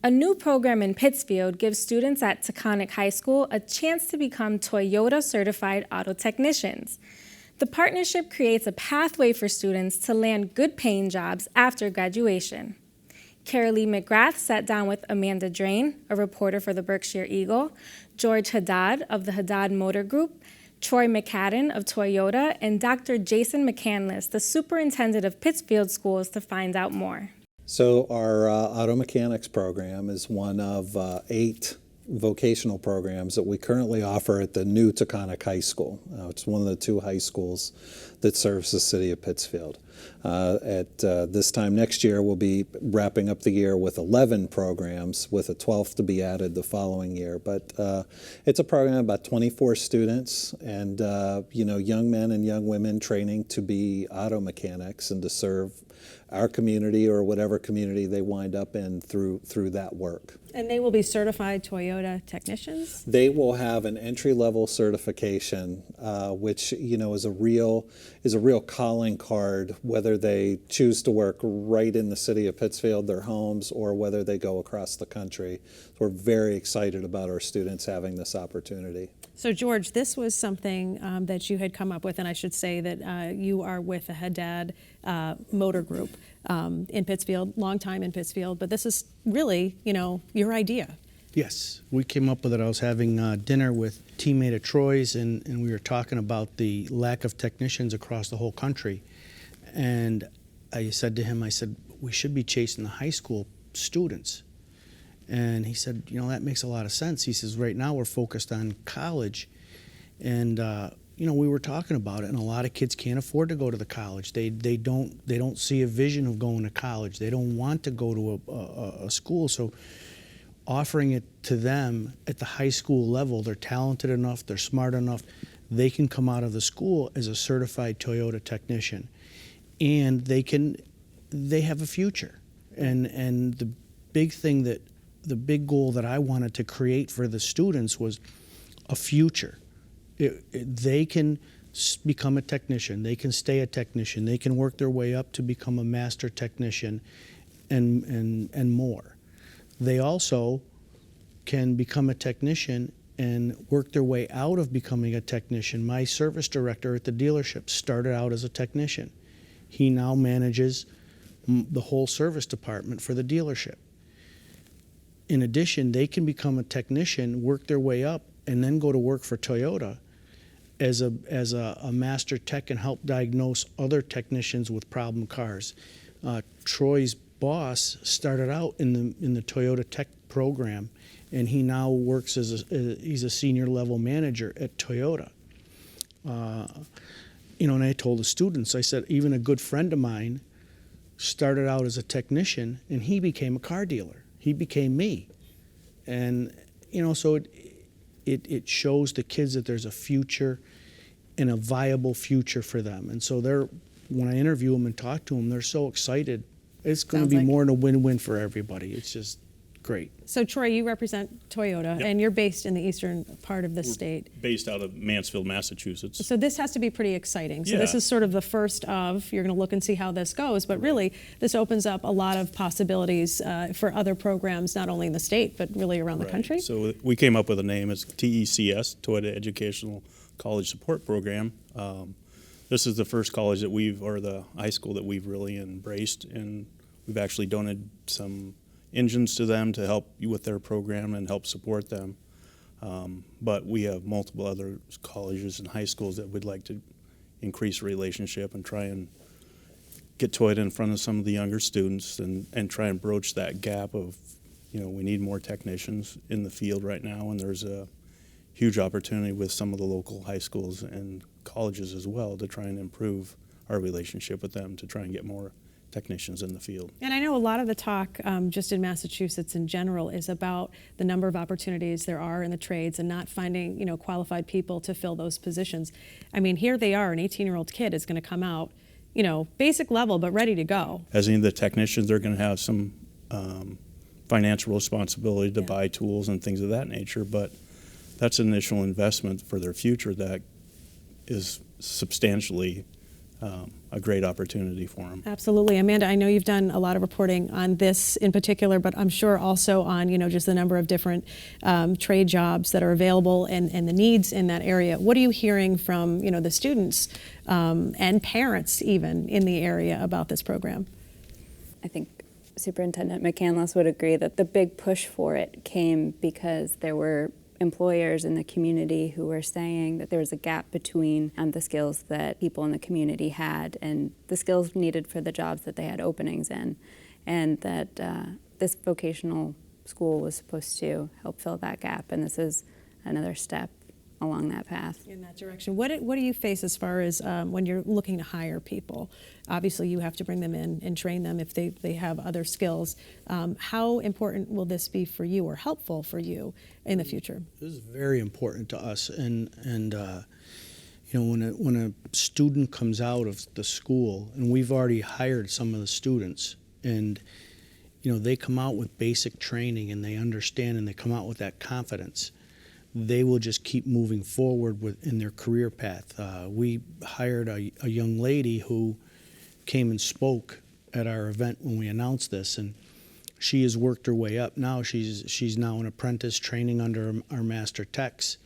A new program in Pittsfield gives students at Taconic High Schol a chance to become Toyota certified auto technicians. The partnership creates a pathway for students to land good-paying jobs after graduation. Carolee McGrath sat down with Amanda Drane, a reporter for the Berkshire Eagle, George Haddad of the Haddad Motor Group, Troy McCadden of Toyota, and Dr. Jason McCandless, the superintendent of Pittsfield schools, to find out more. So our auto mechanics program is one of 8 vocational programs that we currently offer at the new Taconic High Schol. It's one of the 2 high schools that serves the city of Pittsfield. At this time next year, we'll be wrapping up the year with 11 programs, with a 12th to be added the following year. But it's a program of about 24 students, and young men and young women training to be auto mechanics and to serve our community or whatever community they wind up in through that work. And they will be certified Toyota technicians? They will have an entry-level certification, which is a real calling card, whether they choose to work right in the city of Pittsfield, their homes, or whether they go across the country. So we're very excited about our students having this opportunity. So George, this was something that you had come up with, and I should say that you are with the Haddad Motor Group in Pittsfield, long time in Pittsfield, but this is really, your idea. Yes, we came up with it. I was having dinner with a teammate of Troy's, and we were talking about the lack of technicians across the whole country. And I said to him, we should be chasing the high school students. And he said, that makes a lot of sense. He says, right now we're focused on college. And, we were talking about it, and a lot of kids can't afford to go to the college. They don't see a vision of going to college. They don't want to go to a school. So offering it to them at the high school level, they're talented enough, they're smart enough, they can come out of the school as a certified Toyota technician. And they have a future. And the big goal that I wanted to create for the students was a future. They can become a technician, they can stay a technician, they can work their way up to become a master technician and more. They also can become a technician and work their way out of becoming a technician. My service director at the dealership started out as a technician. He now manages the whole service department for the dealership. In addition, they can become a technician, work their way up, and then go to work for Toyota as a master tech and help diagnose other technicians with problem cars. Troy's boss started out in the Toyota tech program, and he now works he's a senior level manager at Toyota. And I told the students, I said, even a good friend of mine started out as a technician, and he became a car dealer. He became me. And, so it shows the kids that there's a future and a viable future for them. And so when I interview them and talk to them, they're so excited. It's going to be more than a win-win for everybody. It's just great. So Troy, you represent Toyota, Yep. and you're based in the eastern part of the state. Based out of Mansfield, Massachusetts. So this has to be pretty exciting. So Yeah. this is sort of the first of, you're going to look and see how this goes, but really this opens up a lot of possibilities for other programs, not only in the state, but really around the country. So we came up with a name. It's TECS, Toyota Educational College Support Program. This is the first college that the high school that we've really embraced, and we've actually donated some engines to them to help with their program and help support them. But we have multiple other colleges and high schools that would like to increase relationship and try and get Toyota in front of some of the younger students and try and broach that gap of, we need more technicians in the field right now, and there's a huge opportunity with some of the local high schools and colleges as well to try and improve our relationship with them to try and get more technicians in the field. And I know a lot of the talk just in Massachusetts in general is about the number of opportunities there are in the trades and not finding qualified people to fill those positions. I mean, here they are, an 18-year-old kid is going to come out, basic level but ready to go. As any of the technicians, they're going to have some financial responsibility to buy tools and things of that nature, but that's an initial investment for their future that is substantially a great opportunity for them. Absolutely. Amanda, I know you've done a lot of reporting on this in particular, but I'm sure also on, just the number of different trade jobs that are available and the needs in that area. What are you hearing from, the students and parents even in the area about this program? I think Superintendent McCandless would agree that the big push for it came because there were employers in the community who were saying that there was a gap between the skills that people in the community had and the skills needed for the jobs that they had openings in, and that this vocational school was supposed to help fill that gap, and this is another step along that path. In that direction. What do you face as far as when you're looking to hire people? Obviously, you have to bring them in and train them if they have other skills. How important will this be for you or helpful for you in the future? This is very important to us, and when a student comes out of the school, and we've already hired some of the students, and they come out with basic training and they understand and they come out with that confidence, they will just keep moving forward in their career path. We hired a young lady who came and spoke at our event when we announced this, and she has worked her way up. Now she's now an apprentice training under our master techs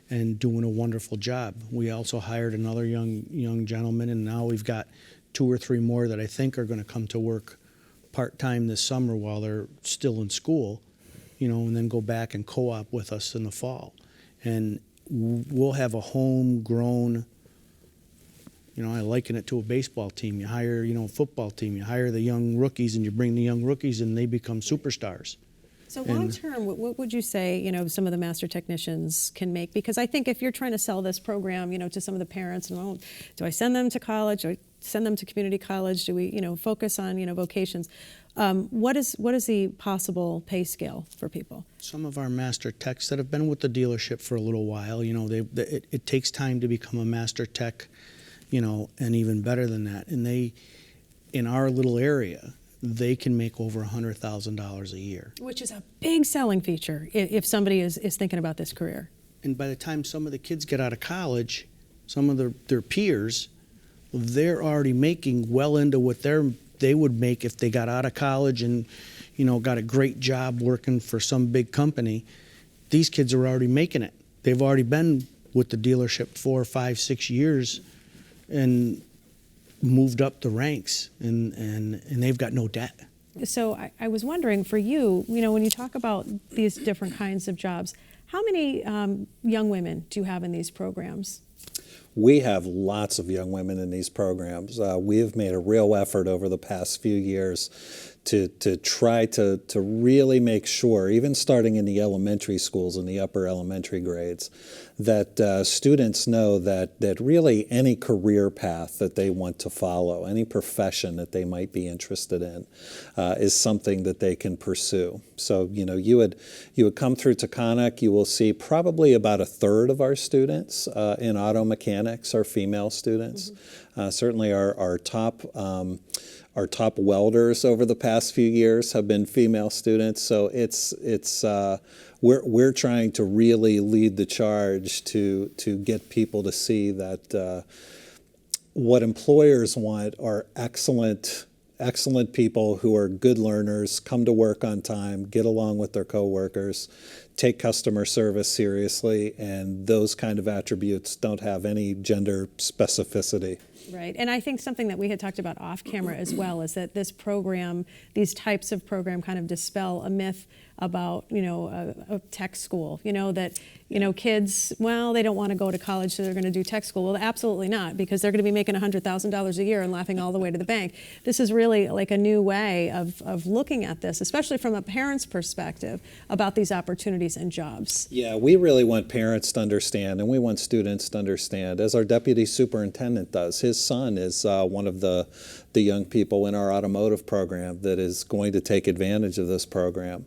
and doing a wonderful job. We also hired another young gentleman, and now we've got 2 or 3 more that I think are going to come to work part-time this summer while they're still in school, and then go back and co-op with us in the fall. And we'll have a homegrown, I liken it to a baseball team. You hire, a football team. You hire the young rookies and you bring the young rookies and they become superstars. So long term, what would you say, some of the master technicians can make? Because I think if you're trying to sell this program, to some of the parents, and do I send them to college? Do I send them to community college? Do we, focus on, vocations? What is the possible pay scale for people? Some of our master techs that have been with the dealership for a little while, it takes time to become a master tech, and even better than that. And in our little area, they can make over $100,000 a year. Which is a big selling feature if somebody is thinking about this career. And by the time some of the kids get out of college, some of their peers, they're already making well into what they would make if they got out of college and, got a great job working for some big company. These kids are already making it. They've already been with the dealership 4, 5, 6 years and moved up the ranks, and they've got no debt. So I was wondering, for you, when you talk about these different kinds of jobs, how many young women do you have in these programs? We have lots of young women in these programs. We have made a real effort over the past few years to try to really make sure, even starting in the elementary schools, in the upper elementary grades, that students know that really any career path that they want to follow, any profession that they might be interested in, is something that they can pursue. So, you would come through Taconic, you will see probably about 1/3 of our students in auto mechanics are female students. Mm-hmm. Certainly our top welders over the past few years have been female students. So we're trying to really lead the charge to get people to see that what employers want are excellent people who are good learners, come to work on time, get along with their coworkers, take customer service seriously, and those kind of attributes don't have any gender specificity. Right, and I think something that we had talked about off camera as well is that this program, these types of program kind of dispel a myth about, a tech school, that, kids, well, they don't want to go to college, so they're going to do tech school. Well, absolutely not, because they're going to be making $100,000 a year and laughing all the way to the bank. This is really like a new way of looking at this, especially from a parent's perspective, about these opportunities and jobs. Yeah, we really want parents to understand, and we want students to understand, as our deputy superintendent does. His son is one of the young people in our automotive program that is going to take advantage of this program.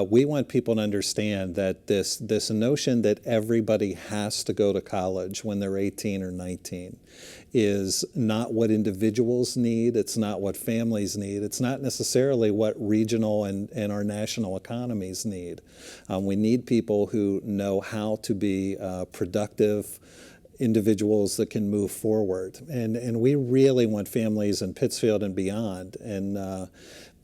We want people to understand that this notion that everybody has to go to college when they're 18 or 19 is not what individuals need. It's not what families need. It's not necessarily what regional and our national economies need. We need people who know how to be productive individuals that can move forward. And we really want families in Pittsfield and beyond and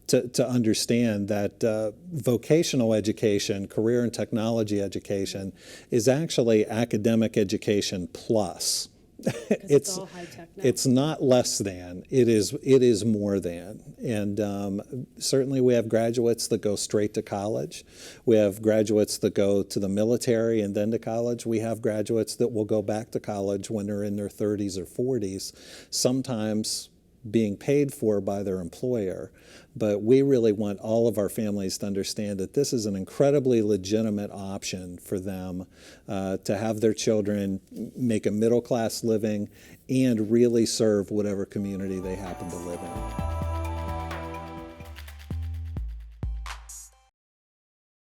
to understand that vocational education, career and technology education, is actually academic education plus. It's all high tech now. It's not less than. It is more than. And certainly we have graduates that go straight to college. We have graduates that go to the military and then to college. We have graduates that will go back to college when they're in their 30s or 40s, sometimes being paid for by their employer. But we really want all of our families to understand that this is an incredibly legitimate option for them to have their children make a middle-class living and really serve whatever community they happen to live in.